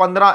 15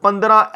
15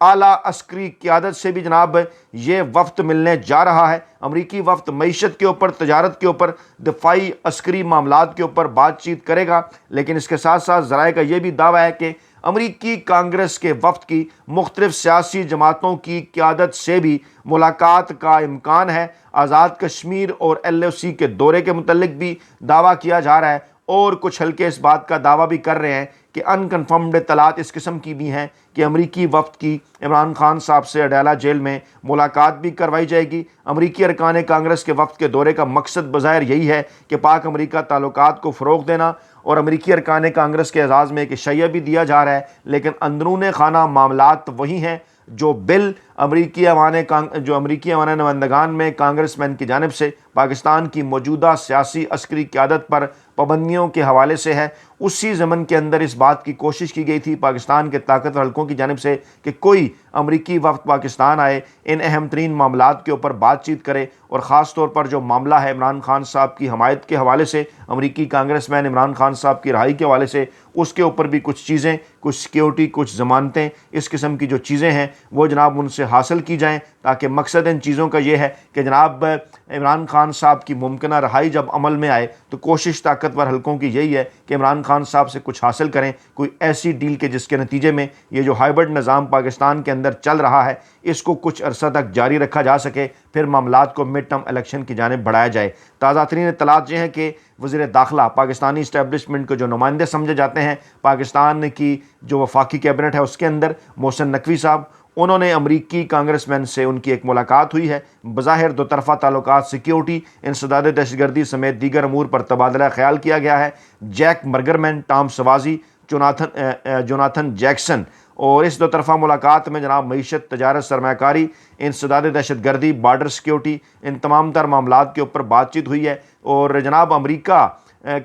اعلیٰ عسکری قیادت سے بھی جناب یہ وفد ملنے جا رہا ہے۔ امریکی وفد معیشت کے اوپر، تجارت کے اوپر، دفاعی عسکری معاملات کے اوپر بات چیت کرے گا، لیکن اس کے ساتھ ساتھ ذرائع کا یہ بھی دعویٰ ہے کہ امریکی کانگریس کے وفد کی مختلف سیاسی جماعتوں کی قیادت سے بھی ملاقات کا امکان ہے۔ آزاد کشمیر اور LOC کے دورے کے متعلق بھی دعویٰ کیا جا رہا ہے، اور کچھ حلقے اس بات کا دعویٰ بھی کر رہے ہیں کہ انکنفرمڈ اطلاعات اس قسم کی بھی ہیں کہ امریکی وفد کی عمران خان صاحب سے اڈیالہ جیل میں ملاقات بھی کروائی جائے گی۔ امریکی ارکان کانگریس کے وفد کے دورے کا مقصد بظاہر یہی ہے کہ پاک امریکہ تعلقات کو فروغ دینا، اور امریکی ارکان کانگریس کے اعزاز میں ایک عشیہ بھی دیا جا رہا ہے، لیکن اندرون خانہ معاملات وہی ہیں جو بل امریکی ایوان نمائندگان میں کانگریس مین کی جانب سے پاکستان کی موجودہ سیاسی عسکری قیادت پر پابندیوں کے حوالے سے ہے۔ اسی ضمن کے اندر اس بات کی کوشش کی گئی تھی پاکستان کے طاقتور حلقوں کی جانب سے کہ کوئی امریکی وفد پاکستان آئے، ان اہم ترین معاملات کے اوپر بات چیت کرے، اور خاص طور پر جو معاملہ ہے عمران خان صاحب کی حمایت کے حوالے سے، امریکی کانگریس مین عمران خان صاحب کی رہائی کے حوالے سے، اس کے اوپر بھی کچھ چیزیں، کچھ سیکیورٹی، کچھ ضمانتیں، اس قسم کی جو چیزیں ہیں وہ جناب ان سے حاصل کی جائیں، تاکہ مقصد ان چیزوں کا یہ ہے کہ جناب عمران خان صاحب کی ممکنہ رہائی جب عمل میں آئے تو کوشش طاقتور حلقوں کی یہی ہے کہ عمران خان صاحب سے کچھ حاصل کریں، کوئی ایسی ڈیل کے جس کے نتیجے میں یہ جو ہائبرڈ نظام پاکستان کے اندر چل رہا ہے اس کو کچھ عرصہ تک جاری رکھا جا سکے، پھر معاملات کو مڈ ٹرم الیکشن کی جانب بڑھایا جائے۔ تازہ ترین اطلاعات یہ ہیں کہ وزیر داخلہ پاکستانی اسٹیبلشمنٹ کے جو نمائندے سمجھے جاتے ہیں پاکستان کی جو وفاقی کیبنٹ ہے اس کے اندر، محسن نقوی صاحب، انہوں نے امریکی کانگریس مین سے ان کی ایک ملاقات ہوئی ہے۔ بظاہر دو طرفہ تعلقات، سیکیورٹی، انسداد دہشت گردی سمیت دیگر امور پر تبادلہ خیال کیا گیا ہے۔ جیک مرگرمین، ٹام سوازی، جوناتھن جیکسن، اور اس دو طرفہ ملاقات میں جناب معیشت، تجارت، سرمایہ کاری، انسداد دہشت گردی، بارڈر سیکیورٹی، ان تمام تر معاملات کے اوپر بات چیت ہوئی ہے۔ اور جناب امریکہ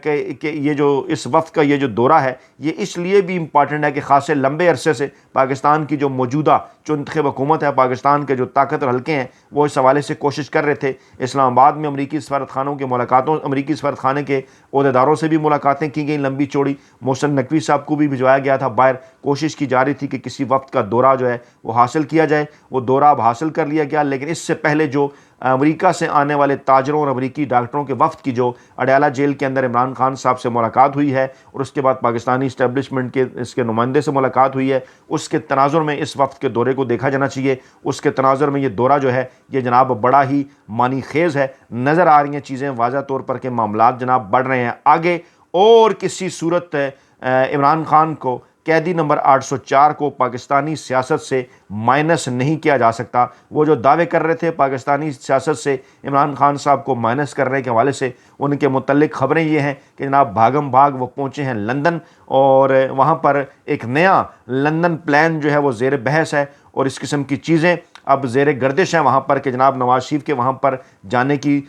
کہ یہ جو اس وفد کا یہ جو دورہ ہے یہ اس لیے بھی امپارٹنٹ ہے کہ خاصے لمبے عرصے سے پاکستان کی جو موجودہ منتخب حکومت ہے، پاکستان کے جو طاقتور حلقے ہیں، وہ اس حوالے سے کوشش کر رہے تھے اسلام آباد میں امریکی سفارتخانوں کی ملاقاتوں، امریکی سفارتخانے کے عہدیداروں سے بھی ملاقاتیں کی گئیں لمبی چوڑی۔ محسن نقوی صاحب کو بھی بھجوایا گیا تھا باہر، کوشش کی جا رہی تھی کہ کسی وفد کا دورہ جو ہے وہ حاصل کیا جائے، وہ دورہ اب حاصل کر لیا گیا۔ لیکن اس سے پہلے جو امریکہ سے آنے والے تاجروں اور امریکی ڈاکٹروں کے وفد کی جو اڈیالہ جیل کے اندر عمران خان صاحب سے ملاقات ہوئی ہے، اور اس کے بعد پاکستانی اسٹیبلشمنٹ کے اس کے نمائندے سے ملاقات ہوئی ہے، اس کے تناظر میں اس وفد کے دورے کو دیکھا جانا چاہیے۔ اس کے تناظر میں یہ دورہ جو ہے یہ جناب بڑا ہی معنی خیز ہے، نظر آ رہی ہیں چیزیں واضح طور پر کہ معاملات جناب بڑھ رہے ہیں آگے، اور کسی صورت عمران خان کو قیدی نمبر 804 کو پاکستانی سیاست سے مائنس نہیں کیا جا سکتا۔ وہ جو دعوے کر رہے تھے پاکستانی سیاست سے عمران خان صاحب کو مائنس کرنے کے حوالے سے، ان کے متعلق خبریں یہ ہیں کہ جناب بھاگم بھاگ وہ پہنچے ہیں لندن، اور وہاں پر ایک نیا لندن پلان جو ہے وہ زیر بحث ہے، اور اس قسم کی چیزیں اب زیر گردش ہیں وہاں پر کہ جناب نواز شریف کے وہاں پر جانے کی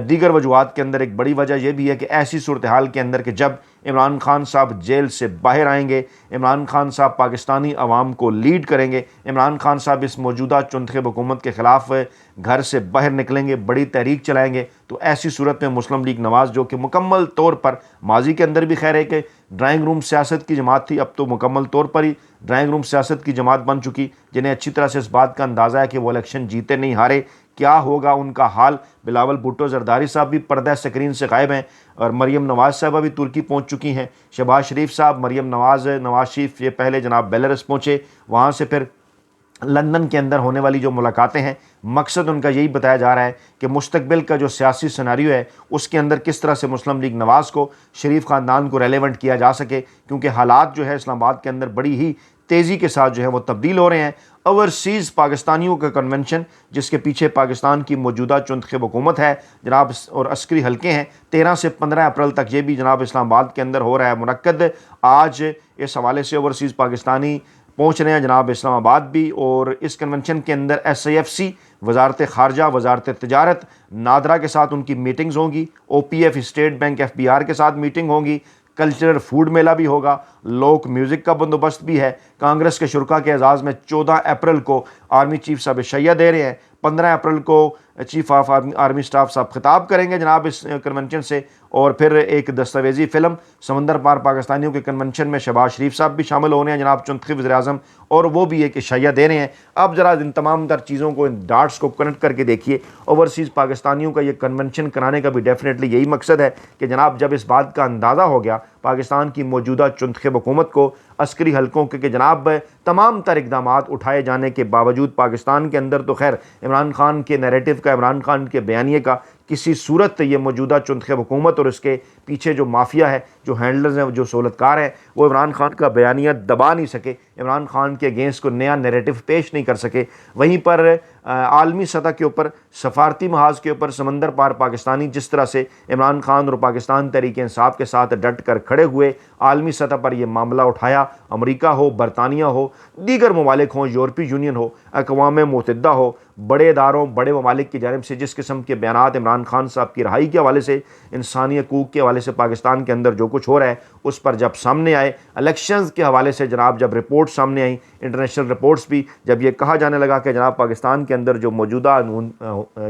دیگر وجوہات کے اندر ایک بڑی وجہ یہ بھی ہے کہ ایسی صورتحال کے اندر کہ جب عمران خان صاحب جیل سے باہر آئیں گے، عمران خان صاحب پاکستانی عوام کو لیڈ کریں گے، عمران خان صاحب اس موجودہ منتخب حکومت کے خلاف گھر سے باہر نکلیں گے، بڑی تحریک چلائیں گے، تو ایسی صورت میں مسلم لیگ نواز جو کہ مکمل طور پر ماضی کے اندر بھی خیر ہے کہ ڈرائنگ روم سیاست کی جماعت تھی، اب تو مکمل طور پر ہی ڈرائنگ روم سیاست کی جماعت بن چکی، جنہیں اچھی طرح سے اس بات کا اندازہ ہے کہ وہ الیکشن جیتے نہیں ہارے، کیا ہوگا ان کا حال۔ بلاول بھٹو زرداری صاحب بھی پردہ سکرین سے غائب ہیں، اور مریم نواز صاحبہ بھی ترکی پہنچ چکی ہیں۔ شہباز شریف صاحب، مریم نواز شریف یہ پہلے جناب بیلاروس پہنچے، وہاں سے پھر لندن کے اندر ہونے والی جو ملاقاتیں ہیں، مقصد ان کا یہی بتایا جا رہا ہے کہ مستقبل کا جو سیاسی سیناریو ہے اس کے اندر کس طرح سے مسلم لیگ نواز کو، شریف خاندان کو ریلیونٹ کیا جا سکے، کیونکہ حالات جو ہے اسلام آباد کے اندر بڑی ہی تیزی کے ساتھ جو ہے وہ تبدیل ہو رہے ہیں۔ اوورسیز پاکستانیوں کا کنونشن جس کے پیچھے پاکستان کی موجودہ منتخب حکومت ہے جناب، اور عسکری حلقے ہیں، 13 سے 15 اپریل تک یہ بھی جناب اسلام آباد کے اندر ہو رہا ہے منعقد۔ آج اس حوالے سے اوورسیز پاکستانی پہنچ رہے ہیں جناب اسلام آباد بھی، اور اس کنونشن کے اندر SIFC، وزارت خارجہ، وزارت تجارت، نادرا کے ساتھ ان کی میٹنگز ہوں گی، OPF، اسٹیٹ بینک، FBR کے ساتھ میٹنگ ہوگی، کلچرل فوڈ میلہ بھی ہوگا، لوک میوزک کا بندوبست بھی ہے۔ کانگریس کے شرکاء کے اعزاز میں 14 اپریل کو آرمی چیف صاحب عشیہ دے رہے ہیں، 15 اپریل کو چیف آف آرمی اسٹاف صاحب خطاب کریں گے جناب اس کنونشن سے، اور پھر ایک دستاویزی فلم سمندر پار پاکستانیوں کے کنونشن میں شہباز شریف صاحب بھی شامل ہو رہے ہیں جناب چنتخب وزیر اعظم، اور وہ بھی ایک اشعیہ دے رہے ہیں۔ اب ذرا ان تمام تر چیزوں کو، ان ڈاٹس کو کنیکٹ کر کے دیکھیے، اوورسیز پاکستانیوں کا یہ کنونشن کرانے کا بھی ڈیفینیٹلی یہی مقصد ہے کہ جناب جب اس بات کا اندازہ ہو گیا پاکستان کی موجودہ چنتخب حکومت کو عسکری حلقوں کے جناب تمام تر اقدامات اٹھائے جانے کے باوجود پاکستان کے اندر تو خیر عمران خان کے نیریٹو کا، عمران خان کے بیانیے کا کسی صورت یہ موجودہ چنتخب حکومت اور اس کے پیچھے جو مافیا ہے، جو ہینڈلرز ہیں، جو سہولت کار ہیں، وہ عمران خان کا بیانیہ دبا نہیں سکے، عمران خان کے اگینسٹ کو نیا نیریٹو پیش نہیں کر سکے۔ وہیں پر عالمی سطح کے اوپر، سفارتی محاذ کے اوپر سمندر پار پاکستانی جس طرح سے عمران خان اور پاکستان تحریک انصاف کے ساتھ ڈٹ کر کھڑے ہوئے، عالمی سطح پر یہ معاملہ اٹھایا، امریکہ ہو، برطانیہ ہو، دیگر ممالک ہوں، یورپی یونین ہو، اقوام متحدہ ہو، بڑے اداروں، بڑے ممالک کی جانب سے جس قسم کے بیانات عمران خان صاحب کی رہائی کے حوالے سے، انسانی حقوق کے حوالے سے پاکستان کے اندر جو کچھ ہو رہا ہے اس پر جب سامنے آئے، الیکشنز کے حوالے سے جناب جب رپورٹ سامنے آئیں، انٹرنیشنل رپورٹس بھی، جب یہ کہا جانے لگا کہ جناب پاکستان کے اندر جو موجودہ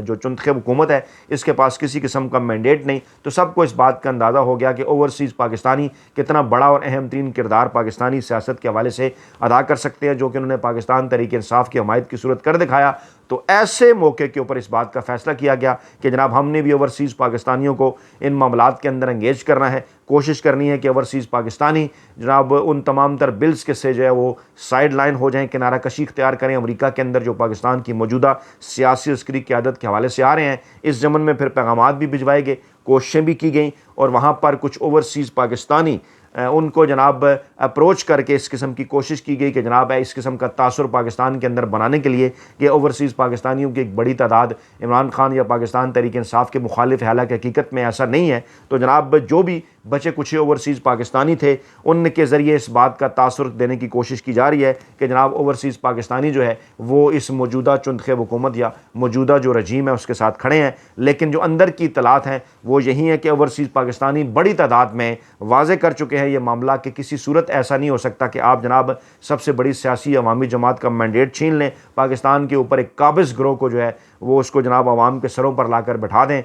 جو چنتخب حکومت ہے اس کے پاس کسی قسم کا مینڈیٹ نہیں، تو سب کو اس بات کا اندازہ ہو گیا کہ اوورسیز پاکستانی کتنا بڑا اور اہم ترین کردار پاکستانی سیاست کے حوالے سے ادا کر سکتے ہیں، جو کہ انہوں نے پاکستان تحریک انصاف کی حمایت کی صورت کر دکھایا۔ تو ایسے موقع کے اوپر اس بات کا فیصلہ کیا گیا کہ جناب ہم نے بھی اوورسیز پاکستانیوں کو ان معاملات کے اندر انگیج کرنا ہے، کوشش کرنی ہے کہ اوورسیز پاکستانی جناب ان تمام تر بلز کے سے جو ہے وہ سائیڈ لائن ہو جائیں، کنارہ کشی اختیار کریں امریکہ کے اندر جو پاکستان کی موجودہ سیاسی عسکری قیادت کے حوالے سے آ رہے ہیں۔ اس ضمن میں پھر پیغامات بھی بھجوائے گئے، کوششیں بھی کی گئیں، اور وہاں پر کچھ اوورسیز پاکستانی ان کو جناب اپروچ کر کے اس قسم کی کوشش کی گئی کہ جناب اس قسم کا تاثر پاکستان کے اندر بنانے کے لیے کہ اوورسیز پاکستانیوں کی ایک بڑی تعداد عمران خان یا پاکستان تحریک انصاف کے مخالف ہے، حالانکہ حقیقت میں ایسا نہیں ہے۔ تو جناب جو بھی بچے کچھ اوورسیز پاکستانی تھے ان کے ذریعے اس بات کا تاثر دینے کی کوشش کی جا رہی ہے کہ جناب اوورسیز پاکستانی جو ہے وہ اس موجودہ چنتخب حکومت یا موجودہ جو رجیم ہے اس کے ساتھ کھڑے ہیں، لیکن جو اندر کی اطلاعات ہیں وہ یہی ہے کہ اوورسیز پاکستانی بڑی تعداد میں واضح کر چکے ہیں یہ معاملہ کہ کسی صورت ایسا نہیں ہو سکتا کہ آپ جناب سب سے بڑی سیاسی عوامی جماعت کا مینڈیٹ چھین لیں، پاکستان کے اوپر ایک قابض گروہ کو جو ہے وہ اس کو جناب عوام کے سروں پر لا کر بٹھا دیں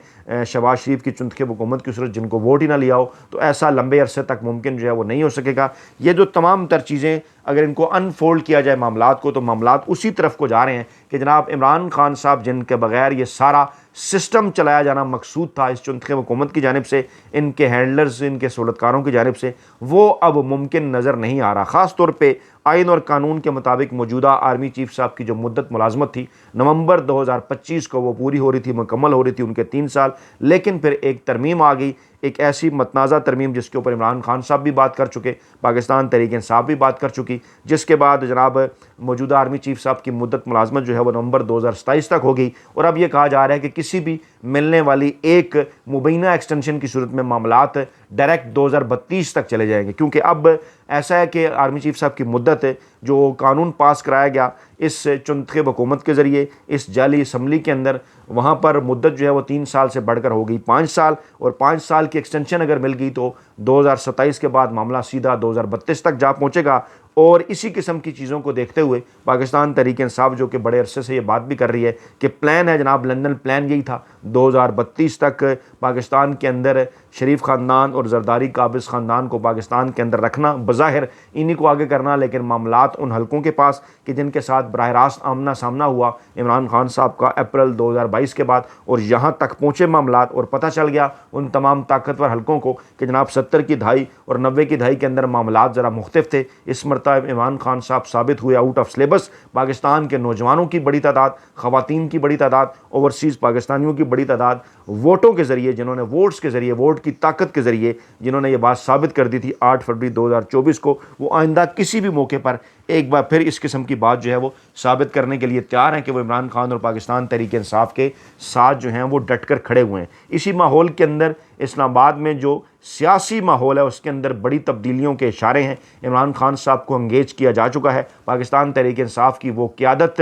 شہباز شریف کی چنتخب حکومت کی صورت، جن کو ووٹ ہی نہ لیا ہو، تو ایسا لمبے عرصے تک ممکن جو ہے وہ نہیں ہو سکے گا۔ یہ جو تمام تر چیزیں اگر ان کو انفولڈ کیا جائے معاملات کو، تو معاملات اسی طرف کو جا رہے ہیں کہ جناب عمران خان صاحب جن کے بغیر یہ سارا سسٹم چلایا جانا مقصود تھا اس چنتخب حکومت کی جانب سے، ان کے ہینڈلرز، ان کے سہولتکاروں کی جانب سے، وہ اب ممکن نظر نہیں آ رہا۔ خاص طور پہ آئین اور قانون کے مطابق موجودہ آرمی چیف صاحب کی جو مدت ملازمت تھی نومبر 2025 کو وہ پوری ہو رہی تھی، مکمل ہو رہی تھی ان کے 3 سال، لیکن پھر ایک ترمیم آ گئی، ایک ایسی متنازع ترمیم جس کے اوپر عمران خان صاحب بھی بات کر چکے، پاکستان تحریک انصاف بھی بات کر چکی، جس کے بعد جناب موجودہ آرمی چیف صاحب کی مدت ملازمت جو ہے وہ نومبر 2027 تک ہو گئی، اور اب یہ کہا جا رہا ہے کہ کسی بھی ملنے والی ایک مبینہ ایکسٹینشن کی صورت میں معاملات ڈائریکٹ 2032 تک چلے جائیں گے، کیونکہ اب ایسا ہے کہ آرمی چیف صاحب کی مدت جو قانون پاس کرایا گیا اس چنتخب حکومت کے ذریعے اس جعلی اسمبلی کے اندر، وہاں پر مدت جو ہے وہ 3 سال سے بڑھ کر ہو گئی 5 سال، اور 5 سال کی ایکسٹینشن اگر مل گئی تو 2027 کے بعد معاملہ سیدھا 2032 تک جا پہنچے گا۔ اور اسی قسم کی چیزوں کو دیکھتے ہوئے پاکستان تحریک انصاف جو کہ بڑے عرصے سے یہ بات بھی کر رہی ہے کہ پلان ہے جناب، لندن پلان یہی تھا 2032 تک پاکستان کے اندر شریف خاندان اور زرداری قابض خاندان کو پاکستان کے اندر رکھنا، بظاہر انہی کو آگے کرنا، لیکن معاملات ان حلقوں کے پاس کہ جن کے ساتھ براہ راست آمنا سامنا ہوا عمران خان صاحب کا اپریل 2022 کے بعد، اور یہاں تک پہنچے معاملات، اور پتہ چل گیا ان تمام طاقتور حلقوں کو کہ جناب 70 کی دہائی اور 90 کی دہائی کے اندر معاملات ذرا مختلف تھے۔ اس مرتبہ عمران خان صاحب ثابت ہوئے آؤٹ آف سلیبس، پاکستان کے نوجوانوں کی بڑی تعداد، خواتین کی بڑی تعداد، اوورسیز پاکستانیوں کی بڑی تعداد ووٹوں کے ذریعے، جنہوں نے ووٹس کے ذریعے، ووٹ کی طاقت کے ذریعے جنہوں نے یہ بات ثابت کر دی تھی 8 فروری 2024 کو، وہ آئندہ کسی بھی موقع پر ایک بار پھر اس قسم کی بات جو ہے وہ ثابت کرنے کے لیے تیار ہیں کہ وہ عمران خان اور پاکستان تحریک انصاف کے ساتھ جو ہیں وہ ڈٹ کر کھڑے ہوئے ہیں۔ اسی ماحول کے اندر اسلام آباد میں جو سیاسی ماحول ہے اس کے اندر بڑی تبدیلیوں کے اشارے ہیں۔ عمران خان صاحب کو انگیج کیا جا چکا ہے، پاکستان تحریک انصاف کی وہ قیادت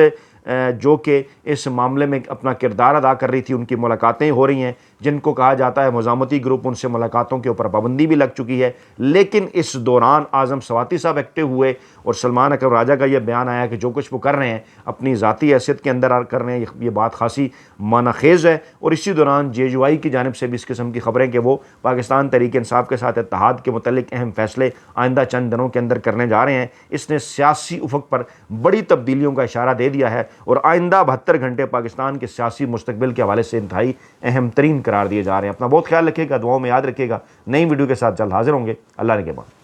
جو کہ اس معاملے میں اپنا کردار ادا کر رہی تھی، ان کی ملاقاتیں ہو رہی ہیں، جن کو کہا جاتا ہے مزاحمتی گروپ، ان سے ملاقاتوں کے اوپر پابندی بھی لگ چکی ہے۔ لیکن اس دوران اعظم سواتی صاحب ایکٹیو ہوئے اور سلمان اکرم راجہ کا یہ بیان آیا کہ جو کچھ وہ کر رہے ہیں اپنی ذاتی حیثیت کے اندر کر رہے ہیں، یہ بات خاصی معنی خیز ہے۔ اور اسی دوران JJY کی جانب سے بھی اس قسم کی خبریں کہ وہ پاکستان تحریک انصاف کے ساتھ اتحاد کے متعلق اہم فیصلے آئندہ چند دنوں کے اندر کرنے جا رہے ہیں، اس نے سیاسی افق پر بڑی تبدیلیوں کا اشارہ دے دیا ہے اور آئندہ 72 گھنٹے پاکستان کے سیاسی مستقبل کے حوالے سے انتہائی اہم ترین قرار دیے جا رہے ہیں۔ اپنا بہت خیال رکھیے گا، دعاؤں میں یاد رکھیے گا۔ نئی ویڈیو کے ساتھ جلد حاضر ہوں گے۔ اللہ نگہبان۔